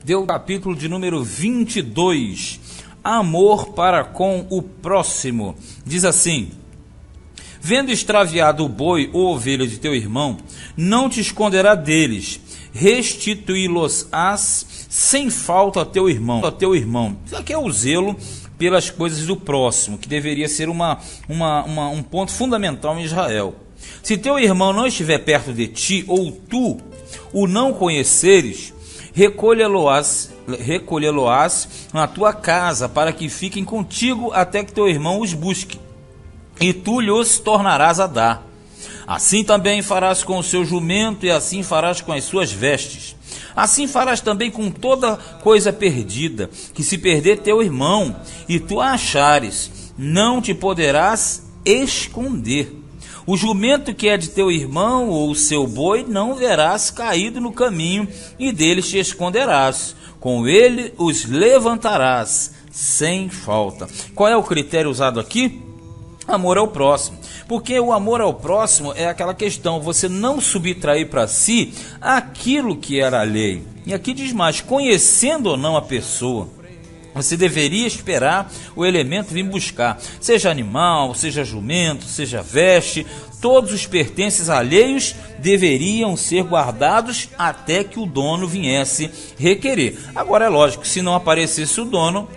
deu o capítulo de número 22, amor para com o próximo. Diz assim: vendo extraviado o boi ou ovelha de teu irmão, não te esconderá deles, restituí-los-ás sem falta a teu irmão. Isso aqui é o zelo pelas coisas do próximo, que deveria ser um ponto fundamental em Israel. Se teu irmão não estiver perto de ti, ou tu o não conheceres, recolhê-lo-ás na tua casa, para que fiquem contigo até que teu irmão os busque, e tu lhes tornarás a dar. Assim também farás com o seu jumento, e assim farás com as suas vestes. Assim farás também com toda coisa perdida, que se perder teu irmão, e tu a achares, não te poderás esconder. O jumento que é de teu irmão, ou o seu boi, não verás caído no caminho, e deles te esconderás. Com ele os levantarás sem falta. Qual é o critério usado aqui? Amor ao próximo. Porque o amor ao próximo é aquela questão, você não subtrair para si aquilo que era alheio. E aqui diz mais: conhecendo ou não a pessoa, você deveria esperar o elemento vir buscar, seja animal, seja jumento, seja veste, todos os pertences alheios deveriam ser guardados até que o dono viesse requerer. Agora é lógico, se não aparecesse o dono,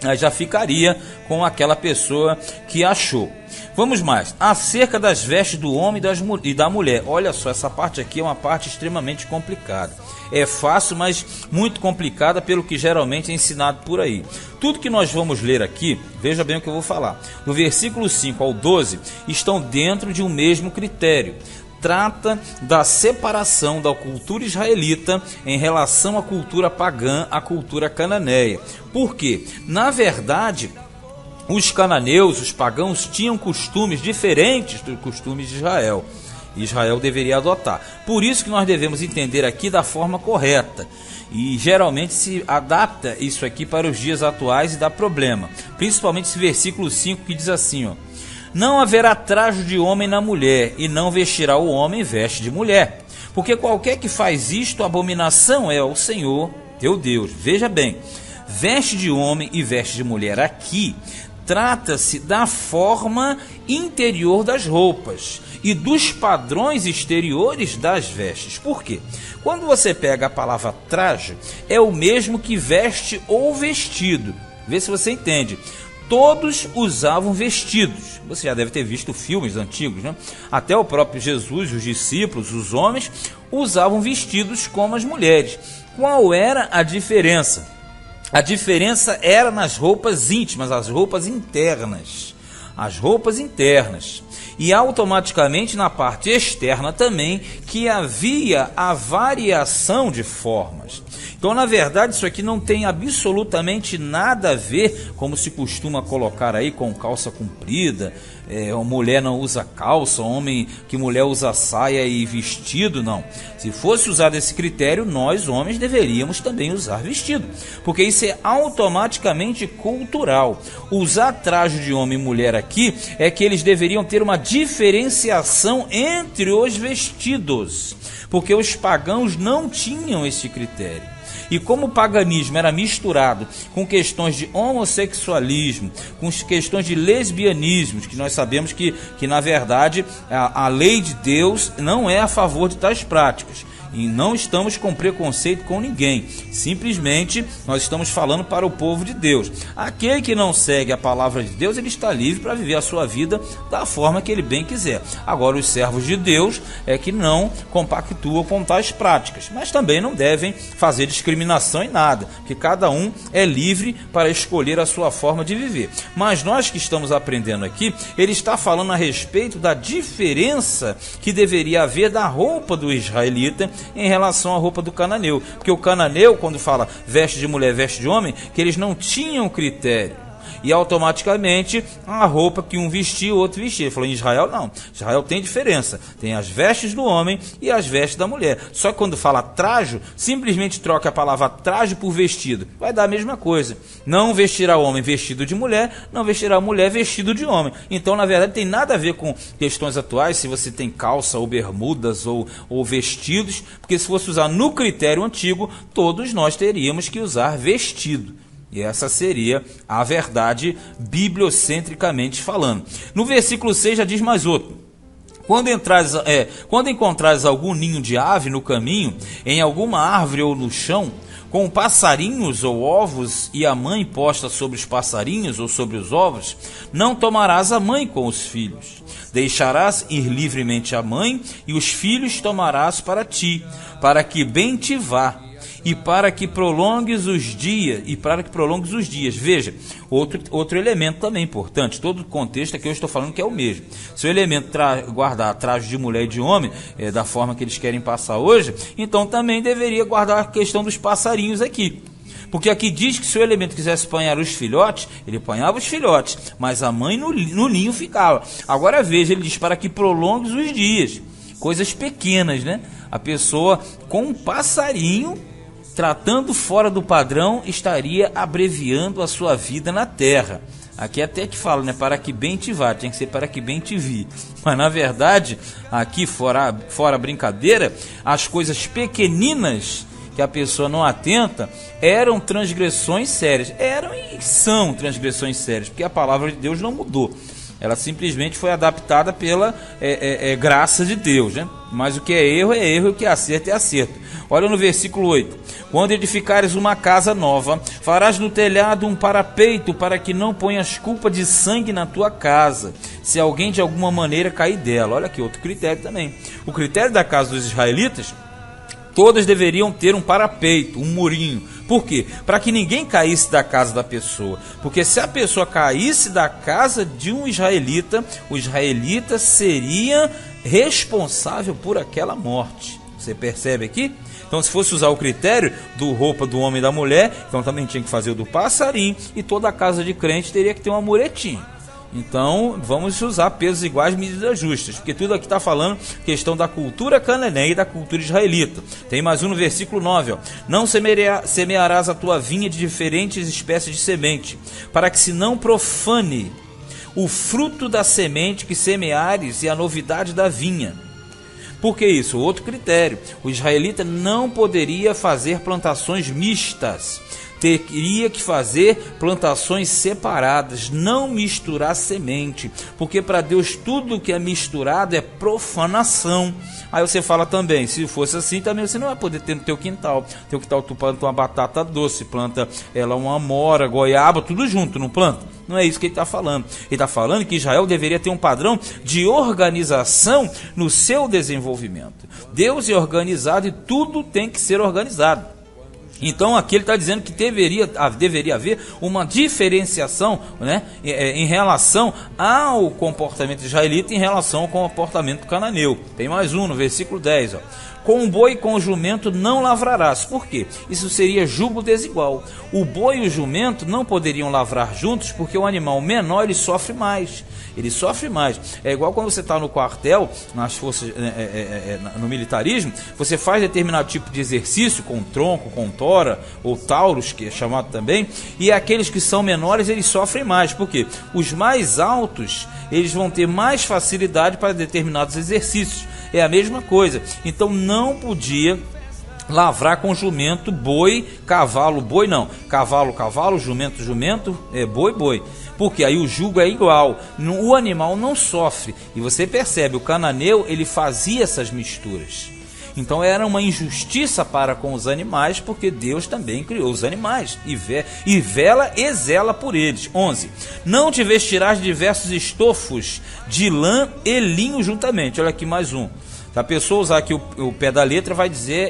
aí já ficaria com aquela pessoa que achou. Vamos mais, acerca das vestes do homem e da mulher. Olha só, essa parte aqui é uma parte extremamente complicada. É fácil, mas muito complicada pelo que geralmente é ensinado por aí. Tudo que nós vamos ler aqui, veja bem o que eu vou falar. Do versículo 5 ao 12, estão dentro de um mesmo critério. Trata da separação da cultura israelita em relação à cultura pagã, à cultura cananeia. Por quê? Na verdade, os cananeus, os pagãos, tinham costumes diferentes dos costumes de Israel. Israel deveria adotar. Por isso que nós devemos entender aqui da forma correta. E geralmente se adapta isso aqui para os dias atuais e dá problema. Principalmente esse versículo 5 que diz assim, ó: não haverá trajo de homem na mulher, e não vestirá o homem veste de mulher. Porque qualquer que faz isto, abominação é ao Senhor teu Deus. Veja bem, veste de homem e veste de mulher aqui trata-se da forma interior das roupas e dos padrões exteriores das vestes. Por quê? Quando você pega a palavra traje, é o mesmo que veste ou vestido. Vê se você entende. Todos usavam vestidos. Você já deve ter visto filmes antigos, né? Até o próprio Jesus, os discípulos, os homens, usavam vestidos como as mulheres. Qual era a diferença? A diferença era nas roupas íntimas, as roupas internas. As roupas internas. E automaticamente na parte externa também, que havia a variação de formas. Então, na verdade, isso aqui não tem absolutamente nada a ver, como se costuma colocar aí, com calça comprida, a mulher não usa calça, mulher usa saia e vestido, não. Se fosse usado esse critério, nós homens deveríamos também usar vestido, porque isso é automaticamente cultural. Usar traje de homem e mulher aqui é que eles deveriam ter uma diferenciação entre os vestidos, porque os pagãos não tinham esse critério. E como o paganismo era misturado com questões de homossexualismo, com questões de lesbianismo, que nós sabemos que na verdade a lei de Deus não é a favor de tais práticas. E não estamos com preconceito com ninguém, simplesmente nós estamos falando para o povo de Deus. Aquele que não segue a palavra de Deus, ele está livre para viver a sua vida da forma que ele bem quiser. Agora, os servos de Deus é que não compactuam com tais práticas, mas também não devem fazer discriminação em nada, porque cada um é livre para escolher a sua forma de viver. Mas nós que estamos aprendendo aqui, ele está falando a respeito da diferença que deveria haver da roupa do israelita em relação à roupa do cananeu, porque o cananeu, quando fala veste de mulher, veste de homem, que eles não tinham critério. e automaticamente a roupa que um vestia, o outro vestia. Ele falou, em Israel não, Israel tem diferença, tem as vestes do homem e as vestes da mulher. Só que quando fala trajo, simplesmente troca a palavra trajo por vestido, vai dar a mesma coisa. Não vestirá o homem vestido de mulher, não vestirá a mulher vestido de homem. Então, na verdade, tem nada a ver com questões atuais, se você tem calça ou bermudas ou vestidos, porque se fosse usar no critério antigo, todos nós teríamos que usar vestido. E essa seria a verdade bibliocentricamente falando. No versículo 6 já diz mais outro. Quando encontrares algum ninho de ave no caminho, em alguma árvore ou no chão, com passarinhos ou ovos, e a mãe posta sobre os passarinhos ou sobre os ovos, não tomarás a mãe com os filhos. Deixarás ir livremente a mãe, e os filhos tomarás para ti, para que bem te vá, e para que prolongues os dias. Veja, outro elemento também importante. Todo o contexto aqui eu estou falando que é o mesmo. Se o elemento guardar traje de mulher e de homem, da forma que eles querem passar hoje, então também deveria guardar a questão dos passarinhos aqui. Porque aqui diz que se o elemento quisesse apanhar os filhotes, ele apanhava os filhotes, mas a mãe no ninho ficava. Agora veja, ele diz para que prolongues os dias. Coisas pequenas, né? A pessoa com um passarinho, tratando fora do padrão, estaria abreviando a sua vida na terra. Aqui até que fala, né? Para que bem te vá, tem que ser para que bem te vi. Mas na verdade, aqui fora a brincadeira, as coisas pequeninas que a pessoa não atenta eram transgressões sérias. Eram e são transgressões sérias, porque a palavra de Deus não mudou. Ela simplesmente foi adaptada pela graça de Deus, né? Mas o que é erro, e o que é acerto. Olha no versículo 8. Quando edificares uma casa nova, farás no telhado um parapeito, para que não ponhas culpa de sangue na tua casa, se alguém de alguma maneira cair dela. Olha aqui, outro critério também. O critério da casa dos israelitas, todas deveriam ter um parapeito, um murinho. Por quê? Para que ninguém caísse da casa da pessoa. Porque se a pessoa caísse da casa de um israelita, o israelita seria responsável por aquela morte. Você percebe aqui? Então, se fosse usar o critério do roupa do homem e da mulher, então também tinha que fazer o do passarinho, e toda a casa de crente teria que ter uma muretinha. Então, vamos usar pesos iguais, medidas justas, porque tudo aqui está falando questão da cultura cananeia e da cultura israelita. Tem mais um no versículo 9, ó. Não semearás a tua vinha de diferentes espécies de semente, para que se não profane o fruto da semente que semeares e a novidade da vinha. Por que isso? Outro critério. O israelita não poderia fazer plantações mistas. Teria que fazer plantações separadas, não misturar semente, porque para Deus tudo que é misturado é profanação. Aí você fala também, se fosse assim também você não vai poder ter no teu quintal. Teu quintal tu planta uma batata doce, planta ela uma amora, goiaba, tudo junto, não planta? Não é isso que ele está falando. Ele está falando que Israel deveria ter um padrão de organização no seu desenvolvimento. Deus é organizado e tudo tem que ser organizado. Então aqui ele está dizendo que deveria haver uma diferenciação, né, em relação ao comportamento israelita em relação ao comportamento cananeu. Tem mais um no versículo 10, ó. Com o boi e com o jumento não lavrarás. Por quê? Isso seria jugo desigual. O boi e o jumento não poderiam lavrar juntos porque o animal menor ele sofre mais. Ele sofre mais. É igual quando você está no quartel, nas forças, no militarismo, você faz determinado tipo de exercício com tronco, com tora ou tauros, que é chamado também, e aqueles que são menores eles sofrem mais. Por quê? Os mais altos eles vão ter mais facilidade para determinados exercícios. É a mesma coisa. Então não podia lavrar com jumento, boi, cavalo, boi não. Cavalo, cavalo, jumento, jumento, boi, boi. Porque aí o jugo é igual. O animal não sofre. E você percebe, o cananeu ele fazia essas misturas. Então era uma injustiça para com os animais, porque Deus também criou os animais e vela e zela por eles. 11. Não te vestirás de diversos estofos de lã e linho juntamente. Olha aqui mais um. Se a pessoa usar aqui o pé da letra,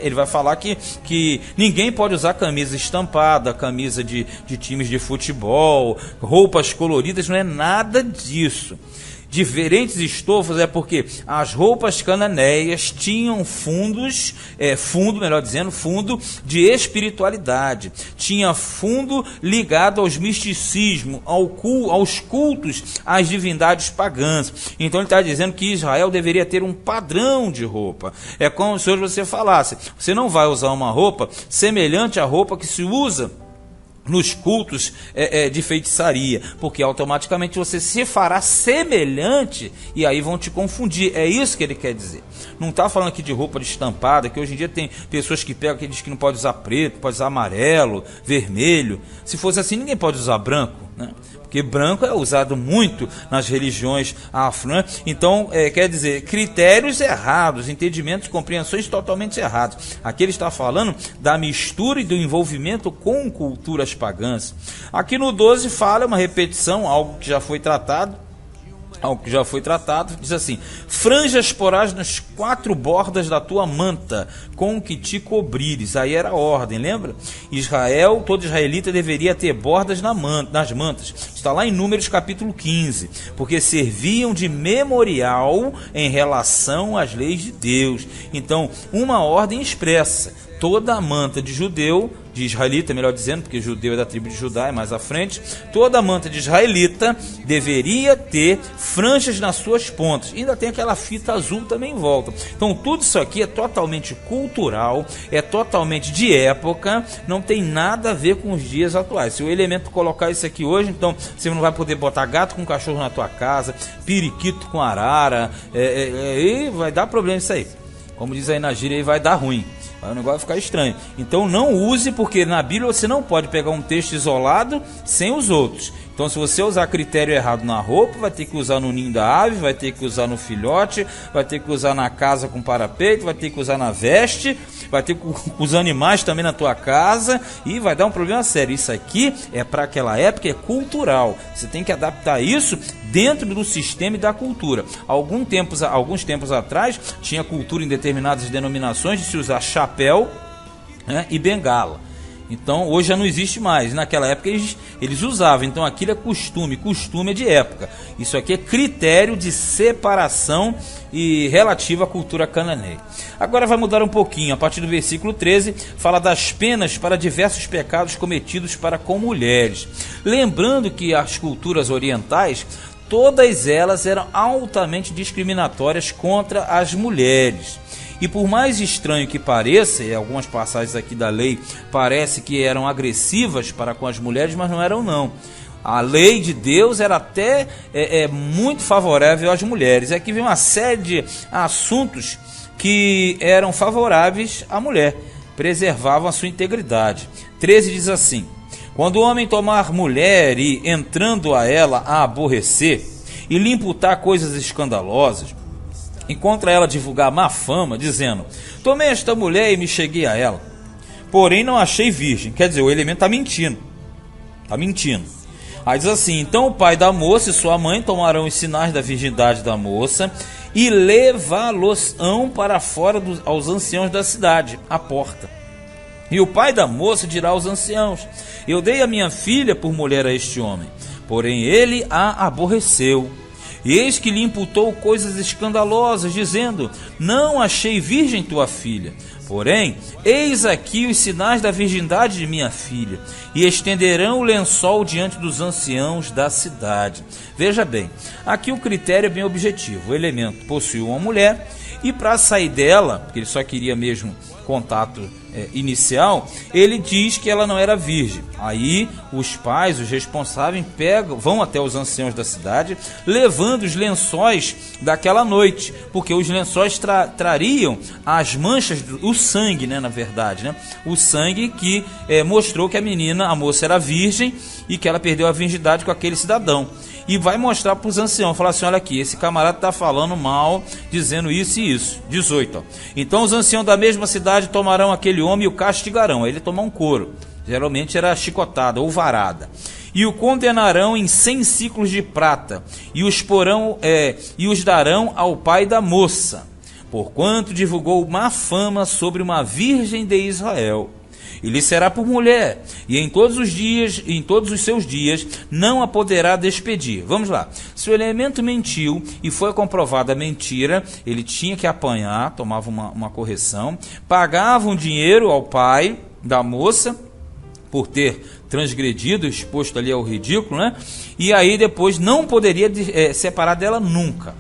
ele vai falar que ninguém pode usar camisa estampada, camisa de times de futebol, roupas coloridas, não é nada disso. diferentes estofos, é porque as roupas cananeias tinham fundo de espiritualidade, tinha fundo ligado aos misticismos, aos cultos, às divindades pagãs. Então ele está dizendo que Israel deveria ter um padrão de roupa. É como se hoje você falasse, você não vai usar uma roupa semelhante à roupa que se usa nos cultos de feitiçaria, porque automaticamente você se fará semelhante e aí vão te confundir. É isso que ele quer dizer. Não está falando aqui de roupa estampada, que hoje em dia tem pessoas que pegam, que diz que não pode usar preto, pode usar amarelo, vermelho. Se fosse assim, ninguém pode usar branco, né? Porque branco é usado muito nas religiões afro, né? Então, quer dizer, critérios errados, entendimentos, compreensões totalmente errados. Aqui ele está falando da mistura e do envolvimento com culturas pagãs. Aqui no 12 fala uma repetição, algo que já foi tratado, diz assim: franjas porás nas 4 bordas da tua manta, com que te cobrires. Aí era a ordem, lembra? Israel, todo israelita deveria ter bordas nas mantas. Está lá em Números capítulo 15, porque serviam de memorial em relação às leis de Deus. Então, uma ordem expressa. Toda a manta de judeu, de israelita, melhor dizendo, porque judeu é da tribo de Judá, é mais à frente, toda a manta de israelita deveria ter franjas nas suas pontas. E ainda tem aquela fita azul também em volta. Então tudo isso aqui é totalmente cultural, é totalmente de época, não tem nada a ver com os dias atuais. Se o elemento colocar isso aqui hoje, então você não vai poder botar gato com cachorro na tua casa, periquito com arara, e vai dar problema isso aí. Como diz aí na gíria, aí vai dar ruim. O negócio vai ficar estranho. Então não use, porque na Bíblia você não pode pegar um texto isolado sem os outros. Então, se você usar critério errado na roupa, vai ter que usar no ninho da ave, vai ter que usar no filhote, vai ter que usar na casa com parapeito, vai ter que usar na veste, vai ter que usar os animais também na tua casa, e vai dar um problema sério. Isso aqui é para aquela época, é cultural. Você tem que adaptar isso dentro do sistema e da cultura. Alguns tempos atrás, tinha cultura em determinadas denominações de se usar chapéu, né, e bengala. Então hoje já não existe mais. Naquela época eles usavam. Então aquilo é costume é de época. Isso aqui é critério de separação e relativo à cultura cananeia. Agora vai mudar um pouquinho. A partir do versículo 13 fala das penas para diversos pecados cometidos para com mulheres. Lembrando que as culturas orientais, todas elas eram altamente discriminatórias contra as mulheres. E por mais estranho que pareça, e algumas passagens aqui da lei parece que eram agressivas para com as mulheres, mas não eram não. A lei de Deus era até muito favorável às mulheres. Aqui vem uma série de assuntos que eram favoráveis à mulher, preservavam a sua integridade. 13 diz assim: quando o homem tomar mulher e, entrando a ela, a aborrecer, e lhe imputar coisas escandalosas, e contra ela divulgar má fama, dizendo: tomei esta mulher e me cheguei a ela, porém não achei virgem. Quer dizer, o elemento está mentindo. Aí diz assim: então o pai da moça e sua mãe tomarão os sinais da virgindade da moça e levá-los-ão para fora aos anciãos da cidade, à porta. E o pai da moça dirá aos anciãos: eu dei a minha filha por mulher a este homem, porém ele a aborreceu. E eis que lhe imputou coisas escandalosas, dizendo: não achei virgem tua filha, porém, eis aqui os sinais da virgindade de minha filha, e estenderão o lençol diante dos anciãos da cidade. Veja bem, aqui o critério é bem objetivo. O elemento possuiu uma mulher, e para sair dela, porque ele só queria mesmo contato inicial, ele diz que ela não era virgem. Aí os pais, os responsáveis, vão até os anciãos da cidade, levando os lençóis daquela noite, porque os lençóis trariam as manchas, o sangue, né, na verdade, né? O sangue que mostrou que a moça era virgem e que ela perdeu a virgindade com aquele cidadão. E vai mostrar para os anciãos, falar assim: olha aqui, esse camarada está falando mal, dizendo isso e isso. 18. Ó. Então os anciãos da mesma cidade tomarão aquele homem e o castigarão. Aí ele toma um couro, geralmente era chicotada ou varada, e o condenarão em 100 ciclos de prata, e os darão ao pai da moça, porquanto divulgou má fama sobre uma virgem de Israel. e lhe será por mulher, e em todos os seus dias, não a poderá despedir. Vamos lá. Se o elemento mentiu e foi comprovada a mentira, ele tinha que apanhar, tomava uma correção, pagava um dinheiro ao pai da moça, por ter transgredido, exposto ali ao ridículo, né? E aí depois não poderia separar dela nunca,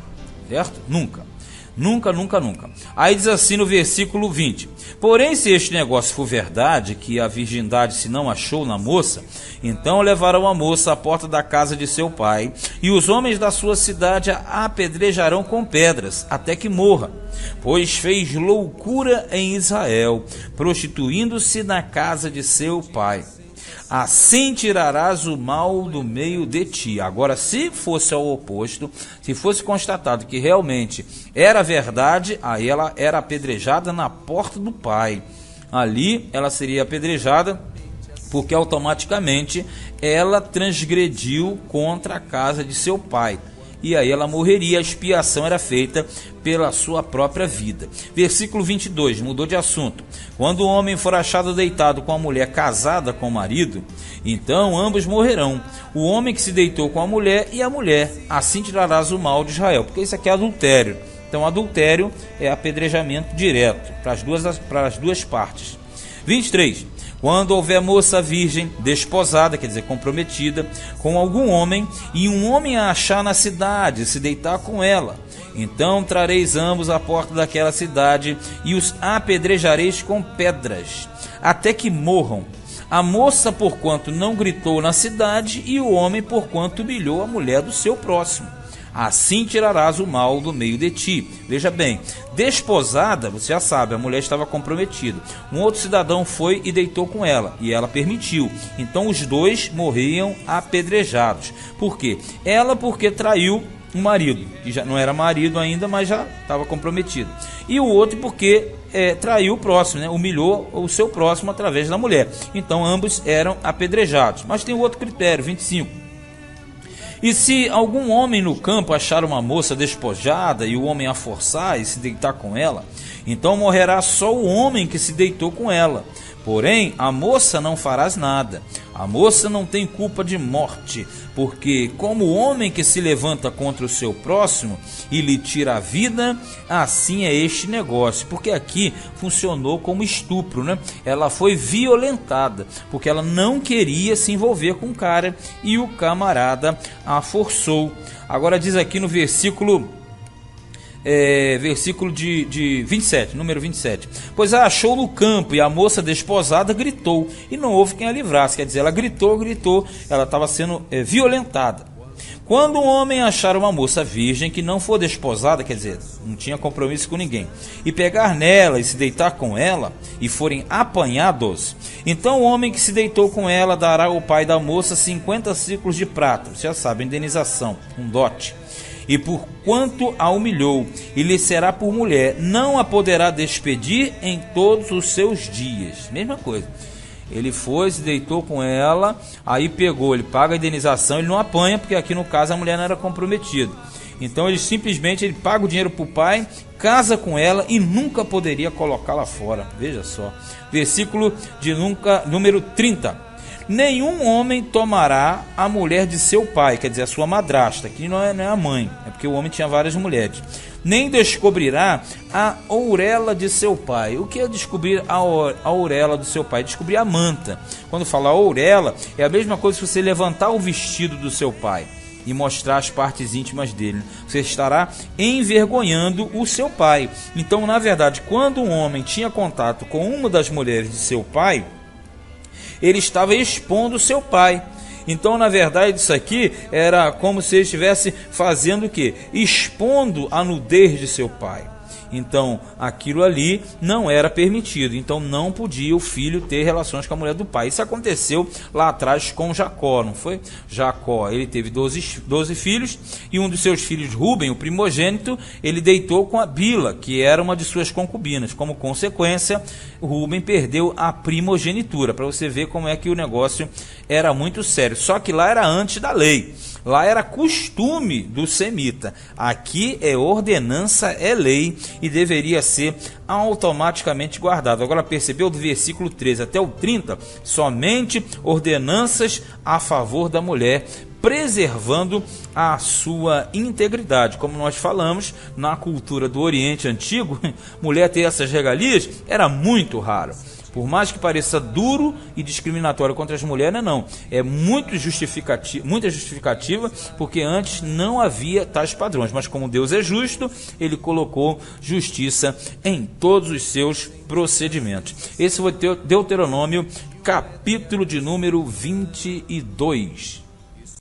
certo? Nunca. Nunca, nunca, nunca. Aí diz assim no versículo 20: porém, se este negócio for verdade, que a virgindade se não achou na moça, então levarão a moça à porta da casa de seu pai, e os homens da sua cidade a apedrejarão com pedras, até que morra, pois fez loucura em Israel, prostituindo-se na casa de seu pai. Assim tirarás o mal do meio de ti. Agora, se fosse ao oposto, se fosse constatado que realmente era verdade, aí ela era apedrejada na porta do pai. Ali ela seria apedrejada porque automaticamente ela transgrediu contra a casa de seu pai. E aí ela morreria, a expiação era feita pela sua própria vida. Versículo 22, mudou de assunto. Quando o homem for achado deitado com a mulher casada com o marido, então ambos morrerão, o homem que se deitou com a mulher e a mulher. Assim tirarás o mal de Israel, porque isso aqui é adultério. Então adultério é apedrejamento direto para as duas partes. 23. Quando houver moça virgem, desposada, quer dizer, comprometida, com algum homem, e um homem a achar na cidade, se deitar com ela, então trareis ambos à porta daquela cidade, e os apedrejareis com pedras, até que morram. A moça, porquanto não gritou na cidade, e o homem, porquanto humilhou a mulher do seu próximo. Assim tirarás o mal do meio de ti. Veja bem, desposada, você já sabe, a mulher estava comprometida. Um outro cidadão foi e deitou com ela, e ela permitiu. Então os dois morriam apedrejados. Por quê? Ela porque traiu o marido, que já não era marido ainda, mas já estava comprometido. E o outro porque traiu o próximo, né? Humilhou o seu próximo através da mulher. Então ambos eram apedrejados. Mas tem outro critério, 25. E se algum homem no campo achar uma moça despojada e o homem a forçar e se deitar com ela, então morrerá só o homem que se deitou com ela. Porém, a moça não farás nada. A moça não tem culpa de morte, porque como o homem que se levanta contra o seu próximo e lhe tira a vida, assim é este negócio. Porque aqui funcionou como estupro, né? Ela foi violentada, porque ela não queria se envolver com o cara e o camarada a forçou. Agora diz aqui no versículo de 27, número 27. Pois a achou no campo e a moça desposada gritou e não houve quem a livrasse. Quer dizer, ela gritou, ela estava sendo violentada. Quando um homem achar uma moça virgem que não for desposada, quer dizer, não tinha compromisso com ninguém, e pegar nela e se deitar com ela, e forem apanhados, então o homem que se deitou com ela dará ao pai da moça 50 ciclos de prata. Você já sabe, indenização, um dote. E por quanto a humilhou, e lhe será por mulher, não a poderá despedir em todos os seus dias. Mesma coisa. Ele foi, se deitou com ela, aí pegou, ele paga a indenização, ele não apanha, porque aqui no caso a mulher não era comprometida. Então ele simplesmente paga o dinheiro para o pai, casa com ela e nunca poderia colocá-la fora. Veja só. Versículo de número 30. Nenhum homem tomará a mulher de seu pai, quer dizer, a sua madrasta, que não é a mãe, é porque o homem tinha várias mulheres. Nem descobrirá a ourela de seu pai. O que é descobrir a ourela do seu pai? Descobrir a manta. Quando fala ourela, é a mesma coisa que você levantar o vestido do seu pai e mostrar as partes íntimas dele. Você estará envergonhando o seu pai. Então, na verdade, quando um homem tinha contato com uma das mulheres de seu pai, ele estava expondo o seu pai. Então, na verdade, isso aqui era como se ele estivesse fazendo o quê? Expondo a nudez de seu pai. Então, aquilo ali não era permitido. Então, não podia o filho ter relações com a mulher do pai. Isso aconteceu lá atrás com Jacó, não foi? Jacó, ele teve 12 filhos, e um dos seus filhos, Rúben, o primogênito, ele deitou com a Bila, que era uma de suas concubinas. Como consequência, Rúben perdeu a primogenitura, para você ver como é que o negócio era muito sério. Só que lá era antes da lei. Lá era costume do semita. Aqui é ordenança, é lei e deveria ser automaticamente guardado. Agora percebeu do versículo 13 até o 30, somente ordenanças a favor da mulher, preservando a sua integridade. Como nós falamos, na cultura do Oriente Antigo, mulher ter essas regalias era muito raro. Por mais que pareça duro e discriminatório contra as mulheres, não. É muita justificativa, porque antes não havia tais padrões. Mas como Deus é justo, Ele colocou justiça em todos os seus procedimentos. Esse foi Deuteronômio, capítulo de número 22.